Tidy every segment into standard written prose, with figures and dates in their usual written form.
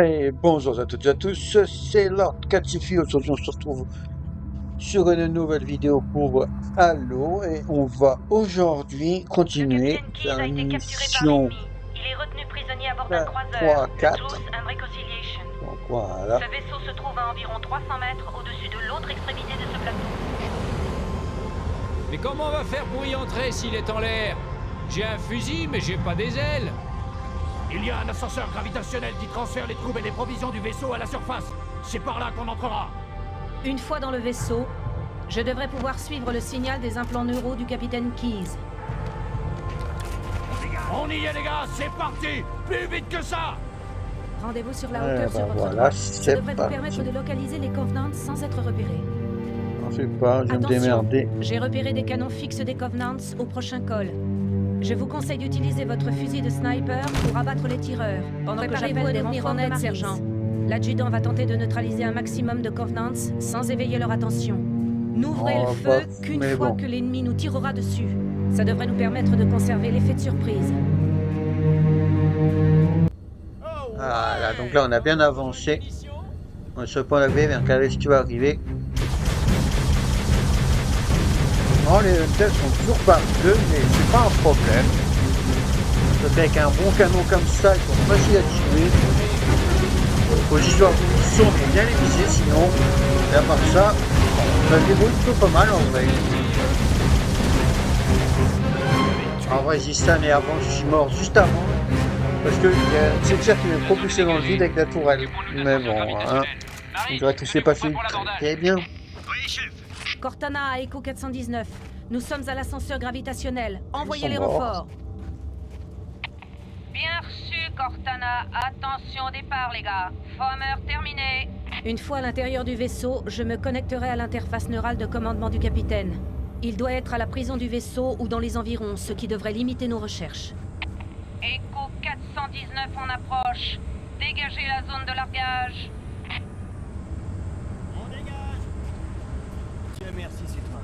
Et bonjour à toutes et à tous, c'est Lord Catifi. Aujourd'hui on se retrouve sur une nouvelle vidéo pour Halo et on va aujourd'hui Le continuer capitaine Keyes faire a une été capturé par mission l'ennemi. Il est retenu prisonnier à bord d'un croiseur, 3, le 4. Truth and Reconciliation. Donc voilà. Ce vaisseau se trouve à environ 300 mètres au-dessus de l'autre extrémité de ce plateau. Mais comment on va faire pour y entrer s'il est en l'air? J'ai un fusil, mais j'ai pas des ailes. Il y a un ascenseur gravitationnel qui transfère les troupes et les provisions du vaisseau à la surface. C'est par là qu'on entrera. Une fois dans le vaisseau, je devrais pouvoir suivre le signal des implants neuraux du capitaine Keyes. On y est les gars, c'est parti. Plus vite que ça. Rendez-vous sur la hauteur sur votre Voilà, droite. Ça c'est devrait vous permettre parti. de localiser les Covenants sans être repéré. J'en fais pas, je vais me Attention, démerder. j'ai repéré des canons fixes des Covenants au prochain col. Je vous conseille d'utiliser votre fusil de sniper pour abattre les tireurs, pendant que j'appelle des renforts de sergent. L'adjudant va tenter de neutraliser un maximum de Covenants sans éveiller leur attention. N'ouvrez Oh, le feu bof, qu'une mais fois bon. que l'ennemi nous tirera dessus. Ça devrait nous permettre de conserver l'effet de surprise. Voilà, donc là on a bien avancé. On se point levé vers quel ce qui va arriver. Non, les hunters sont toujours par deux, mais c'est pas un problème. Parce qu'avec un bon canon comme ça, ils sont faciles à tuer. Faut juste voir où ils sont pour bien les viser, sinon, et à part ça, ça se débrouille plutôt pas mal en vrai. En vrai, Zistan et avant, je suis mort juste avant. Parce que c'est le tir qui m'a propulsé dans le vide avec la tourelle. Mais bon, hein, on dirait que c'est passé très bien. Cortana à Echo 419. Nous sommes à l'ascenseur gravitationnel. Envoyez Ils les sont morts. renforts. Bien reçu, Cortana. Attention au départ, les gars. Former terminé. Une fois à l'intérieur du vaisseau, je me connecterai à l'interface neurale de commandement du capitaine. Il doit être à la prison du vaisseau ou dans les environs, ce qui devrait limiter nos recherches. Echo 419 en approche. Dégagez la zone de largage. On dégage. Dieu merci, c'est toi.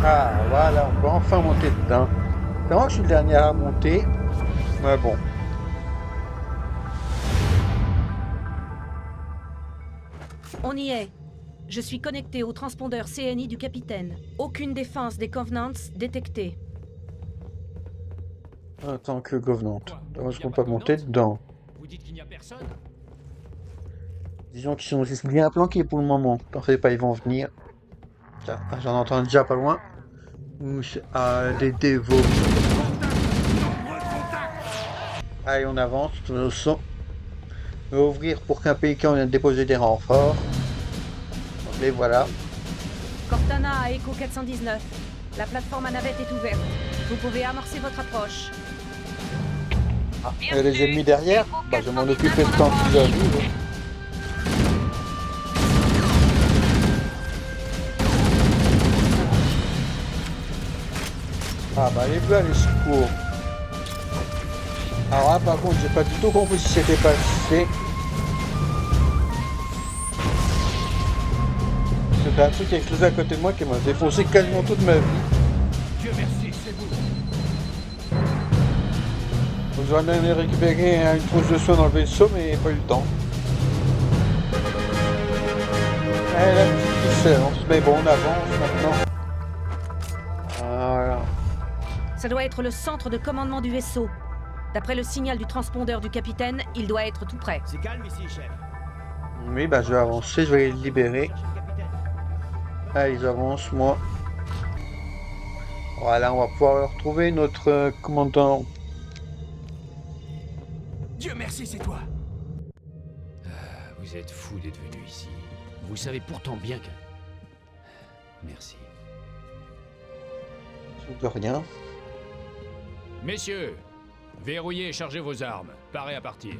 Ah, voilà, on peut enfin monter dedans. C'est vrai que je suis le dernier à monter. Mais bon. On y est. Je suis connecté au transpondeur CNI du capitaine. Aucune défense des Covenants détectée. En tant que Covenant. Donc, je ne peux pas monter dedans. Vous dites qu'il n'y a personne? Disons qu'ils sont juste bien planqués pour le moment. T'en sais pas, ils vont venir. Tiens, j'en entends déjà pas loin. Des dévots. Allez, on avance, tous nos sons. On va ouvrir pour qu'un pélican vienne déposer des renforts. Les voilà. Cortana à Echo 419. La plateforme à navette est ouverte. Vous pouvez amorcer votre approche. Ah, et les ennemis derrière, bah, je vais m'en occuper le temps qu'ils arrivent. Ah bah les bleus, les secours. Alors là par contre j'ai pas du tout compris ce qui s'était passé. C'était un truc qui a explosé à côté de moi qui m'a défoncé quasiment toute ma vie. Dieu merci, c'est vous. Donc j'en ai récupéré une trousse de soins dans le vaisseau mais pas eu le temps. Eh, la petite séance, mais bon on avance maintenant. Voilà. Ça doit être le centre de commandement du vaisseau. D'après le signal du transpondeur du capitaine, il doit être tout prêt. C'est calme ici, chef. Oui bah je vais avancer, je vais les libérer. Cherchez le capitaine. Allez, ils avancent, moi. Voilà, on va pouvoir retrouver notre commandant. Dieu merci, c'est toi. Vous êtes fou d'être venu ici. Vous savez pourtant bien que... Merci. De rien. Messieurs, verrouillez et chargez vos armes. Parez à partir.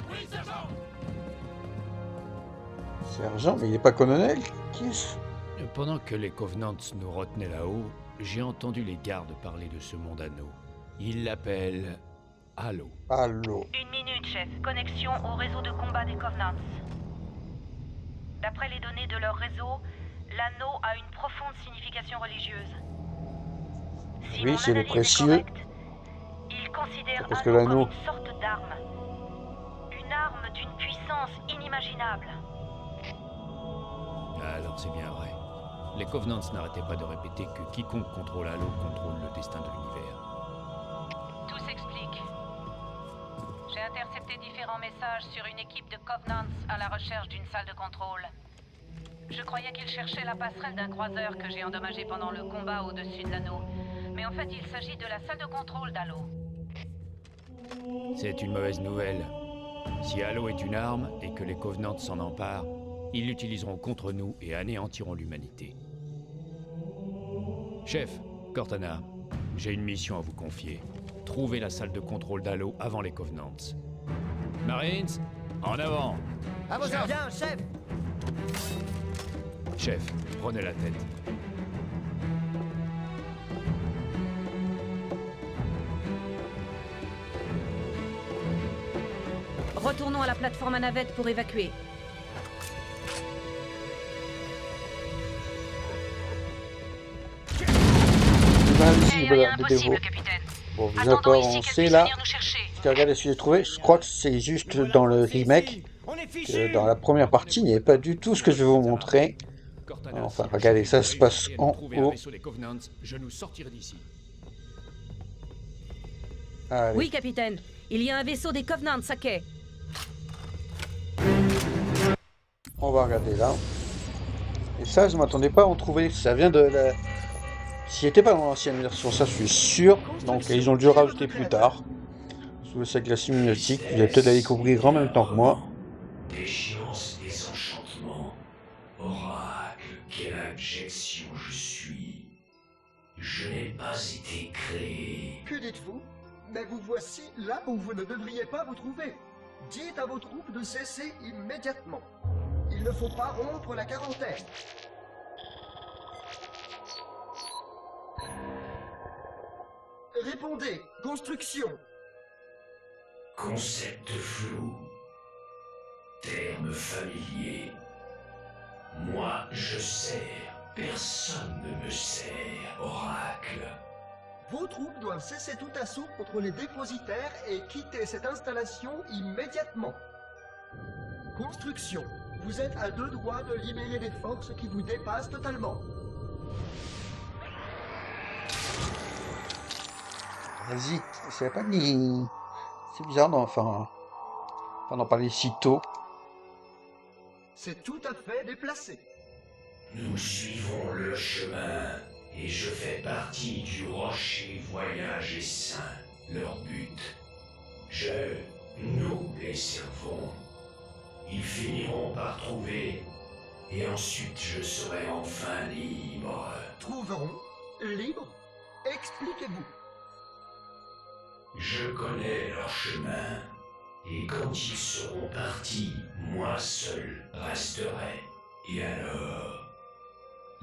Oui, sergent. Sergent, mais il n'est pas colonel. Qui est-ce? Pendant que les Covenants nous retenaient là-haut, j'ai entendu les gardes parler de ce monde anneau. Il l'appelle Halo. Allô. 1 minute, chef. Connexion au réseau de combat des Covenants. D'après les données de leur réseau, l'anneau a une profonde signification religieuse. Si Oui, mon c'est le analyse est précieux. correcte, ils considèrent Parce que l'anneau l'anneau- comme une sorte d'arme. Une arme d'une puissance inimaginable. Alors c'est bien vrai. Les Covenants n'arrêtaient pas de répéter que quiconque contrôle Halo contrôle le destin de l'univers. Tout s'explique. J'ai intercepté différents messages sur une équipe de Covenants à la recherche d'une salle de contrôle. Je croyais qu'ils cherchaient la passerelle d'un croiseur que j'ai endommagé pendant le combat au-dessus de l'anneau. Mais en fait, il s'agit de la salle de contrôle d'Halo. C'est une mauvaise nouvelle. Si Halo est une arme et que les Covenants s'en emparent, ils l'utiliseront contre nous et anéantiront l'humanité. Chef, Cortana, j'ai une mission à vous confier. Trouvez la salle de contrôle d'Halo avant les Covenants. Marines, en avant! À vos ordres, bien, chef. Chef, prenez la tête. Retournons à la plateforme à navette pour évacuer. Invisible la vidéo. Impossible, capitaine. Bon, vous Attendons encore ici qu'elle avancé puisse là. venir nous chercher. Parce que regardez ce que j'ai trouvé. Je crois que c'est juste dans le remake. On est Que fichés. dans la première partie, il n'y avait pas du tout ce que je vais vous montrer. Cortana, Enfin, si regardez, le ça chef se passe réussit à nous en trouver un haut. vaisseau des Covenants, je nous sortirai d'ici. Allez. Oui, capitaine. Il y a un vaisseau des Covenants à quai. On va regarder là. Et ça, je ne m'attendais pas à en trouver. Ça vient de la... S'il n'était pas dans l'ancienne version, ça je suis sûr. Donc ils ont dû le rajouter plus tard. Sous le sac de la simulation, vous allez peut-être la découvrir en même temps que moi. Déchéance des enchantements. Oracle, quelle abjection je suis. Je n'ai pas été créé. Que dites-vous? Mais vous voici là où vous ne devriez pas vous trouver. Dites à vos troupes de cesser immédiatement. Il ne faut pas rompre la quarantaine. Répondez, construction. Concept flou. Terme familier. Moi, je sers. Personne ne me sert, Oracle. Vos troupes doivent cesser tout assaut contre les dépositaires et quitter cette installation immédiatement. Construction. Vous êtes à 2 doigts de libérer des forces qui vous dépassent totalement. Vas-y, c'est pas ni... C'est bizarre, non, enfin... d'en parler si tôt. C'est tout à fait déplacé. Nous suivons le chemin, et je fais partie du rocher voyage et saint, leur but. Nous les servons. Ils finiront par trouver, et ensuite je serai enfin libre. Trouveront libre. Expliquez-vous. Je connais leur chemin, et quand ils seront partis, moi seul resterai. Et alors,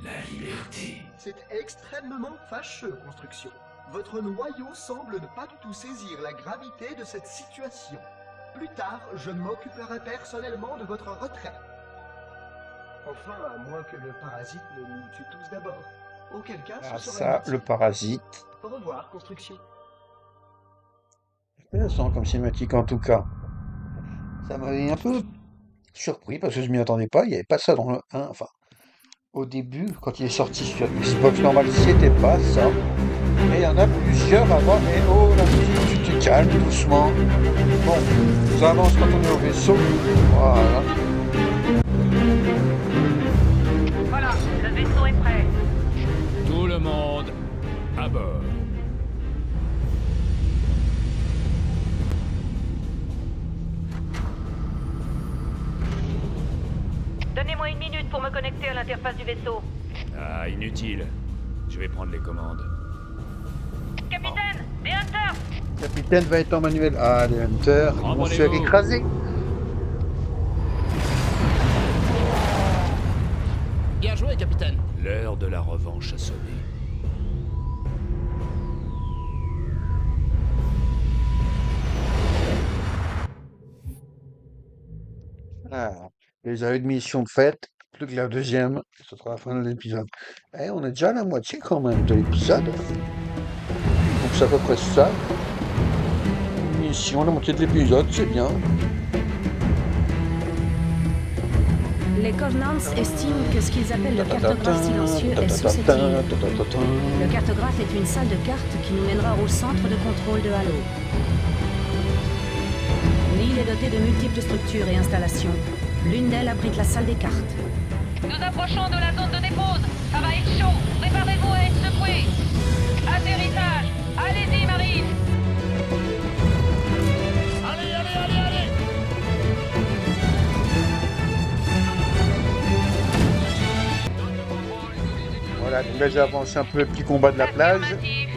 la liberté. C'est extrêmement fâcheux, construction. Votre noyau semble ne pas du tout saisir la gravité de cette situation. Plus tard, je m'occuperai personnellement de votre retrait. Enfin, à moins que le parasite ne nous tue tous d'abord. Auquel cas, Ah ce serait ça, utile. le parasite. Au revoir, construction. Intéressant comme cinématique en tout cas. Ça m'avait un peu surpris parce que je m'y attendais pas. Il n'y avait pas ça dans le 1. Enfin, au début, quand il est sorti sur Xbox normal, c'était pas ça. Et il y en a plusieurs avant. Et oh, la musique, tu te calmes doucement. Bon, ça avance quand on est au vaisseau. Voilà. Voilà, le vaisseau est prêt. Tout le monde à bord. Donnez-moi 1 minute pour me connecter à l'interface du vaisseau. Ah, inutile. Je vais prendre les commandes. Capitaine, des Hunters! Le capitaine va être en manuel. Ah, les Hunters, ils vont se faire Abonnez-vous. écraser. Bien joué, capitaine. L'heure de la revanche a sonné. Ah, les avez de mission de fête, plus que la deuxième, ce sera la fin de l'épisode. Eh, on est déjà à la moitié quand même de l'épisode. Donc c'est à peu près ça. Une mission, la moitié de l'épisode, c'est bien. Les Covenants estiment que ce qu'ils appellent le cartographe silencieux est susceptible. Le cartographe est une salle de cartes qui nous mènera au centre de contrôle de Halo. L'île est dotée de multiples structures et installations. L'une d'elles abrite la salle des cartes. Nous approchons de la zone de dépose. Ça va être chaud. Préparez-vous à être secoués. Atterrissage. Allez-y, Marine. Allez, allez, allez, allez! Voilà, donc là j'ai avancé un peu le petit combat de la plage. Affirmatif.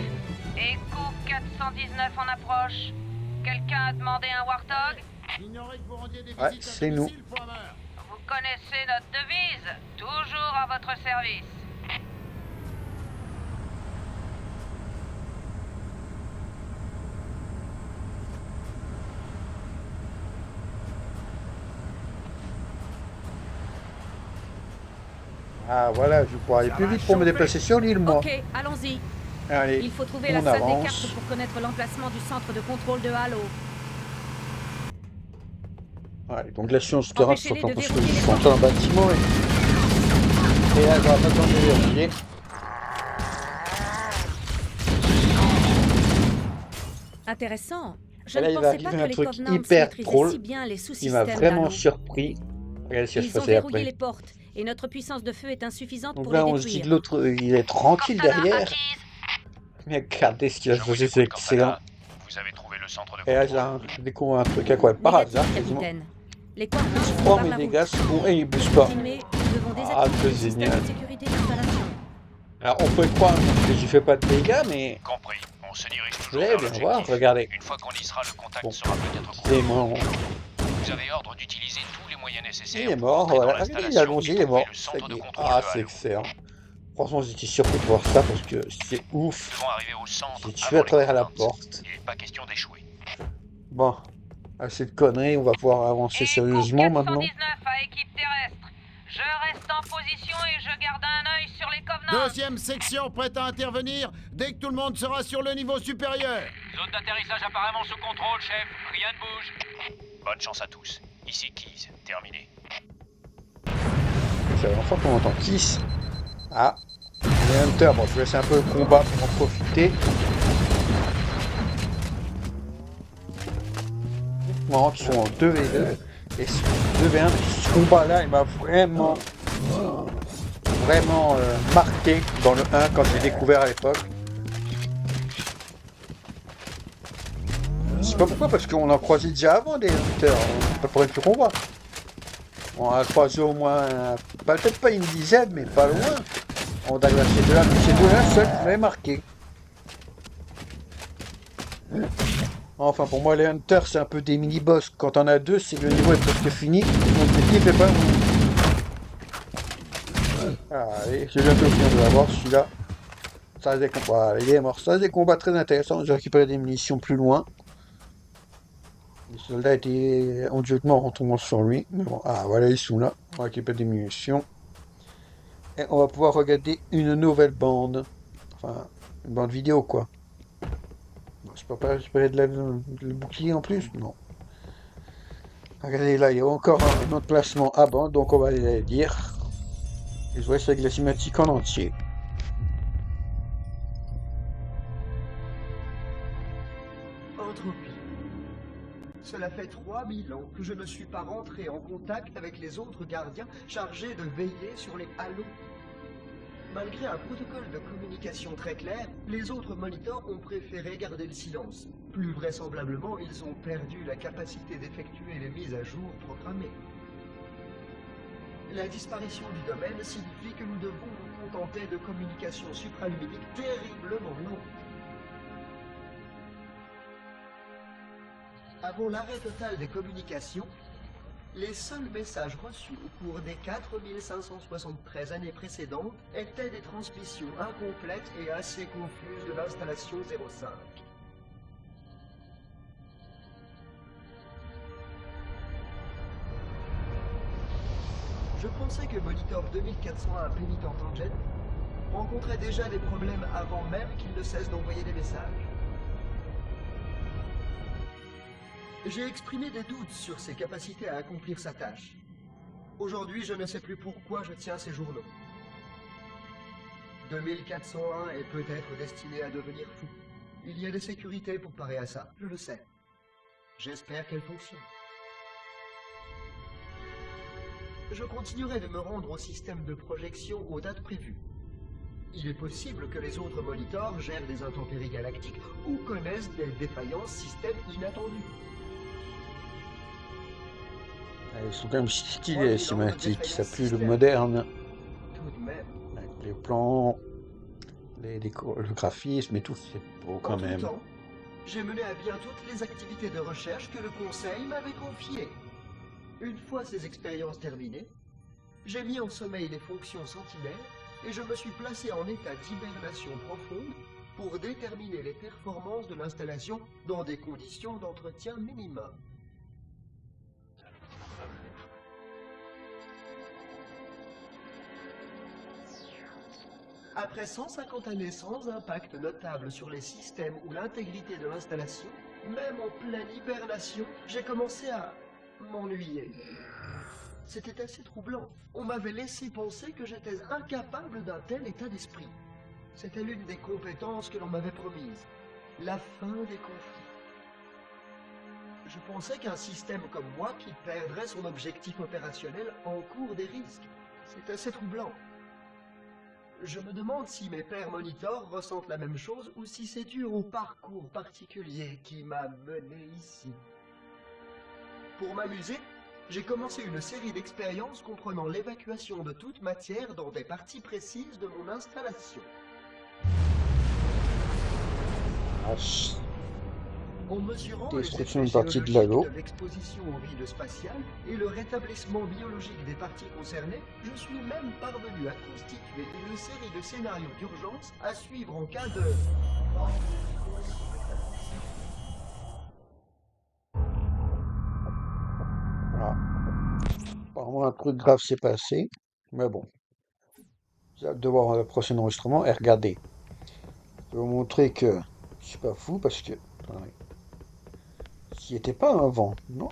Echo 419 en approche. Quelqu'un a demandé un Warthog? J'ignorais que vous rendiez des Ouais, visites à c'est nous. domicile, Foimer. Vous connaissez notre devise. Toujours à votre service. Ah voilà, je pourrais aller plus vite pour me déplacer sur l'île, moi. Ok, allons-y. Allez, Il faut trouver on la salle des avance. cartes pour connaître l'emplacement du centre de contrôle de Halo. Ouais, donc la science souterraine, c'est Empêchez-les de parce que verrouiller je les suis entré dans le bâtiment et là, je vais pas attendre de vérifier. Intéressant. Je Et là, ne il va pensais arriver pas un que les truc Covenants hyper maîtrisaient drôle si bien les Il m'a sous-systèmes vraiment d'Halo. surpris. Regardez ce qui va se Ils ont passer verrouillé après. les portes et notre puissance de feu est insuffisante Donc pour là, les on se dit détruire. que l'autre, il est tranquille Cortana derrière. acquise. Mais regardez ce qu'il va Je se vous passer, écoute, c'est excellent. Cortana. Vous avez trouvé le centre de Et là, contrôle. j'ai découvert un truc incroyable par Négatif, hasard, quasiment. capitaine. Les quarts bouchent Oh, par mes la dégâts route. sont bons et ils bougent Pour pas. continuer, nous devons Ah, désactiver c'est le système génial. de sécurité d'installation. Alors, on peut croire que j'y fais pas de dégâts, mais Compris. On se dirige vous toujours allez vers bien l'objectif. voir, regardez. Une fois qu'on y sera, le contact Bon. sera peut-être Il est couvert. mort. Vous avez ordre d'utiliser tous les moyens nécessaires. Il est pour mort, entrer dans voilà. Regardez, il est l'installation allongé, et il est mort. trouver le Ça centre y de est. contrôle Ah, de c'est Halo. excellent. Franchement, j'étais surpris de voir ça parce que c'est ouf. Nous devons arriver au centre. J'ai tué avant à les travers la Covenants. porte. Il n'est pas question d'échouer. Bon, assez de conneries, on va pouvoir avancer Echo sérieusement maintenant. 419 à équipe terrestre. Je reste en position et je garde un œil sur les Covenants. Deuxième section prête à intervenir dès que tout le monde sera sur le niveau supérieur. Zone d'atterrissage apparemment sous contrôle, chef. Rien ne bouge. Bonne chance à tous. Ici Keys. Terminé. C'est la dernière fois qu'on entend Kiss. Ah, les Hunters, bon, je vais laisser un peu le combat pour en profiter. Non, ils sont en 2v2. Et ce 2v1, ce combat-là, il m'a vraiment marqué dans le 1 quand j'ai découvert à l'époque. Je sais pas pourquoi, parce qu'on en croisait déjà avant des Hunters. Pas pour être plus qu'on voit. On a croisé au moins, peut-être pas une dizaine, mais pas loin. On a ces deux-là, c'est deux-là seuls qui m'avaient marqué. Enfin, pour moi, les Hunters, c'est un peu des mini-boss. Quand on a deux, c'est que le niveau est presque fini. L'objectif est pas bon. Allez, j'ai bientôt fini de l'avoir, celui-là. Ça reste des combats. Il est mort. Ça reste des combats très intéressants. J'ai récupéré des munitions plus loin. Les soldats étaient honteusement en tombant sur lui. Mais bon, ah voilà, ils sont là. On récupère des munitions. Et on va pouvoir regarder une nouvelle bande. Enfin, une bande vidéo, quoi. Bon, je peux pas récupérer le bouclier en plus? Non. Regardez, là, il y a encore un emplacement à bande, donc on va aller la dire. Et je vois ça avec la cinématique en entier. Entropie. Cela fait 3000 ans que je ne suis pas rentré en contact avec les autres gardiens chargés de veiller sur les halos. Malgré un protocole de communication très clair, les autres moniteurs ont préféré garder le silence. Plus vraisemblablement, ils ont perdu la capacité d'effectuer les mises à jour programmées. La disparition du domaine signifie que nous devons nous contenter de communications supraluminiques terriblement longues. Avant l'arrêt total des communications, les seuls messages reçus au cours des 4573 années précédentes étaient des transmissions incomplètes et assez confuses de l'installation 05. Je pensais que Monitor 2401 Pénitent Tangent rencontrait déjà des problèmes avant même qu'il ne cesse d'envoyer des messages. J'ai exprimé des doutes sur ses capacités à accomplir sa tâche. Aujourd'hui, je ne sais plus pourquoi je tiens ces journaux. 2401 est peut-être destiné à devenir fou. Il y a des sécurités pour parer à ça, je le sais. J'espère qu'elles fonctionnent. Je continuerai de me rendre au système de projection aux dates prévues. Il est possible que les autres monitors gèrent des intempéries galactiques ou connaissent des défaillances système inattendues. Ils sont quand même stylés, les cinématiques, ça pue le moderne. Tout de même. Avec les plans, le graphisme et tout, c'est beau quand même. En tout temps, j'ai mené à bien toutes les activités de recherche que le Conseil m'avait confiées. Une fois ces expériences terminées, j'ai mis en sommeil les fonctions sentinelles et je me suis placé en état d'hibernation profonde pour déterminer les performances de l'installation dans des conditions d'entretien minimum. Après 150 années sans impact notable sur les systèmes ou l'intégrité de l'installation, même en pleine hibernation, j'ai commencé à m'ennuyer. C'était assez troublant. On m'avait laissé penser que j'étais incapable d'un tel état d'esprit. C'était l'une des compétences que l'on m'avait promises. La fin des conflits. Je pensais qu'un système comme moi qui perdrait son objectif opérationnel encourt des risques. C'est assez troublant. Je me demande si mes pairs monitors ressentent la même chose ou si c'est dû au parcours particulier qui m'a mené ici. Pour m'amuser, j'ai commencé une série d'expériences comprenant l'évacuation de toute matière dans des parties précises de mon installation. En mesurant les Destruction effets d'une partie de géologiques l'halo. de l'exposition au vide spatial et le rétablissement biologique des parties concernées, je suis même parvenu à constituer une série de scénarios d'urgence à suivre en cas de... Voilà. Apparemment, un truc grave s'est passé. Mais bon. J'ai hâte de voir le prochain enregistrement. Et regardez. Je vais vous montrer que je suis pas fou parce que... Attendez. S'il n'y était pas avant, non?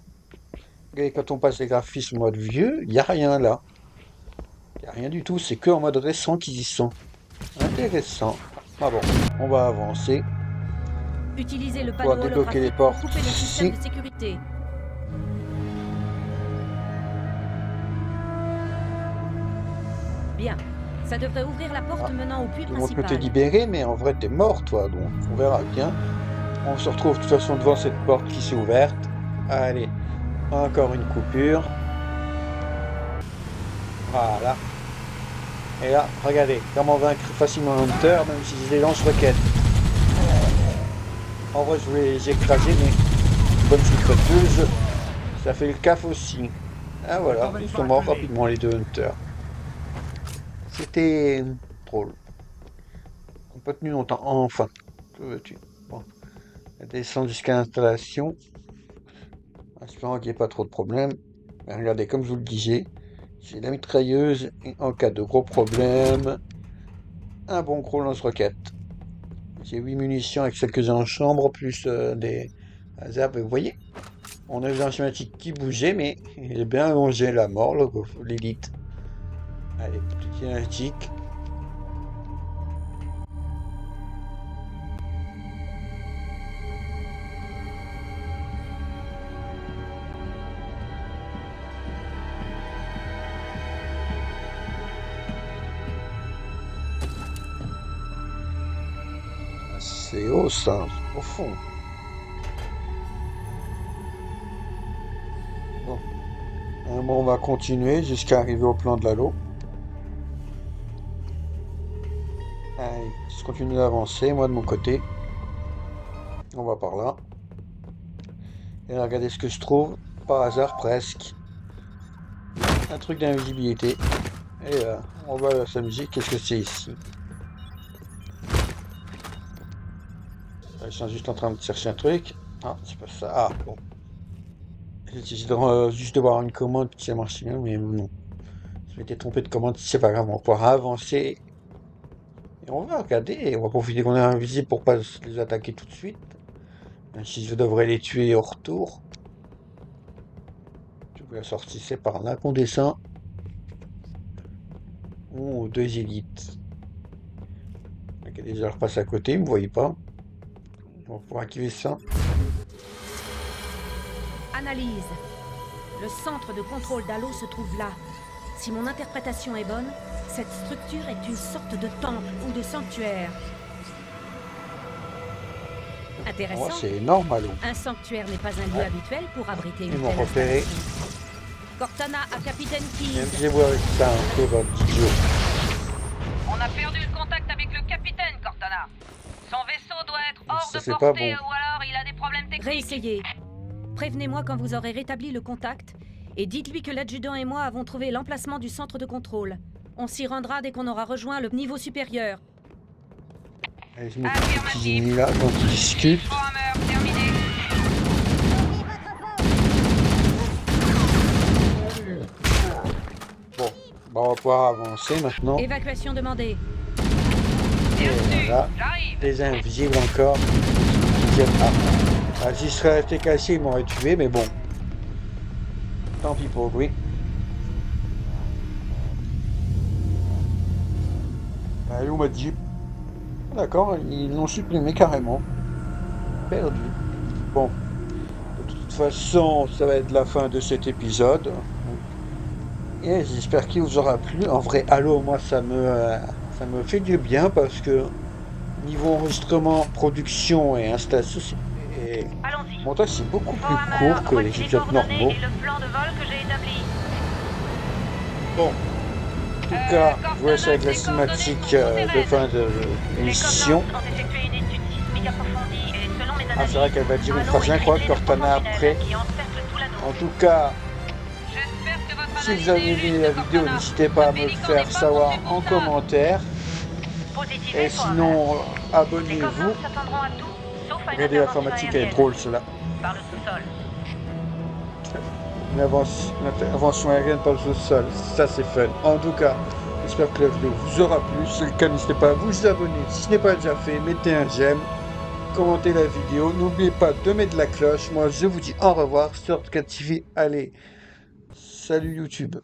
Regardez, quand on passe les graphismes en mode vieux, il n'y a rien là. Il n'y a rien du tout. C'est que en mode récent qu'ils y sont. Intéressant. Ah bon, on va avancer. Utilisez le Pouvoir panneau débloquer les holographique pour portes couper le système ici. de sécurité. Bien. Ça devrait ouvrir la porte menant au puits Tout le monde peut te principal. libérer, mais en vrai, t'es mort, toi. Donc, on verra bien. On se retrouve de toute façon devant cette porte qui s'est ouverte. Allez, encore une coupure. Voilà. Et là, regardez, comment vaincre facilement un Hunter, même si j'ai des lance-roquettes. En vrai, je voulais les écraser, mais bonne souffleuse, ça fait le CAF aussi. Ah voilà, ils sont morts rapidement, les deux Hunters. C'était drôle. On n'a pas tenu longtemps. Enfin, que veux-tu? Bon. On descend jusqu'à l'installation. Espérant qu'il n'y ait pas trop de problèmes. Mais regardez, comme je vous le disais, j'ai la mitrailleuse et en cas de gros problème, un bon gros lance-roquette. J'ai 8 munitions avec celles que j'ai en chambre, plus des hasards. Vous voyez, on a vu un schématique qui bougeait, mais il est bien allongé la mort, l'élite. Allez, petit schématique. C'est haut ça, c'est profond. Bon. On va continuer jusqu'à arriver au plan de l'halo. Allez, je continue d'avancer, moi de mon côté. On va par là. Et regardez ce que je trouve, par hasard presque. Un truc d'invisibilité. Et on va s'amuser. Qu'est-ce que c'est ici? Je suis juste en train de chercher un truc. Ah, c'est pas ça. Ah, bon. J'essaie juste de voir une commande qui ça marche bien, mais non. m'étais trompé de commande, c'est pas grave, on va pouvoir avancer. Et on va regarder, et on va profiter qu'on est invisible pour pas les attaquer tout de suite. Même si je devrais les tuer au retour. La sortie, c'est par là qu'on descend. Oh, 2 élites. Ok, déjà, je repasse à côté, vous me voyez pas. On va pouvoir activer ça. Analyse. Le centre de contrôle d'Halo se trouve là. Si mon interprétation est bonne, cette structure est une sorte de temple ou de sanctuaire. Intéressant. Oh, c'est énorme, Halo. Un sanctuaire n'est pas un lieu habituel pour abriter une Ils m'ont telle repéré. installation. Cortana à Capitaine Même Keyes. si j'ai vu avec ça un peu, votre idiot. On a perdu le contact avec le capitaine, Cortana. Son vaisseau doit être hors Ça, de c'est pas portée bon. ou alors il a des problèmes techniques. Réessayez. Prévenez-moi quand vous aurez rétabli le contact et dites-lui que l'adjudant et moi avons trouvé l'emplacement du centre de contrôle. On s'y rendra dès qu'on aura rejoint le niveau supérieur. Allez, je mets des petits ennemis là, donc ils discutent. Former terminé. Bon, bah, on va pouvoir avancer maintenant. Évacuation demandée. Et voilà, J'arrive. des invisibles encore. Ah, si je serais resté caché, ils m'auraient tué, mais bon. Tant pis pour lui. Allez, où m'a dit. D'accord, ils l'ont supprimé carrément. Perdu. Bon. De toute façon, ça va être la fin de cet épisode. Et j'espère qu'il vous aura plu. En vrai, Halo, moi, ça me fait du bien parce que niveau enregistrement, production et installation, et Allons-y. montage, c'est beaucoup plus Former, court que les voici épisodes coordonnées normaux. et le plan de vol que j'ai établi. Bon. En tout cas, je vous laisse avec la cinématique de fin de l'émission. Les Covenants ont effectué une étude sismique approfondie et selon mes Ah, analyses, c'est vrai qu'elle va dire une Halo phrase est incroyable, réglé de Cortana conventionnel après. qui encercle tout l'anneau. En tout cas, J'espère que votre si analyse vous avez est aimé juste, la vidéo, Cortana. n'hésitez pas à Ce me le pélican faire n'est pas savoir conçu pour en ça. commentaire. Positif Et Former. sinon, Les abonnez-vous. Covenants s'attendront à tout, sauf à une Regardez intervention l'informatique, elle est aérienne. drôle, cela. Par le sous-sol. Une intervention aérienne par le sol, ça c'est fun. En tout cas, j'espère que la vidéo vous aura plu. Si c'est le cas, n'hésitez pas à vous abonner. Si ce n'est pas déjà fait, mettez un j'aime, commentez la vidéo. N'oubliez pas de mettre la cloche. Moi, je vous dis au revoir sur TV. Allez, salut YouTube.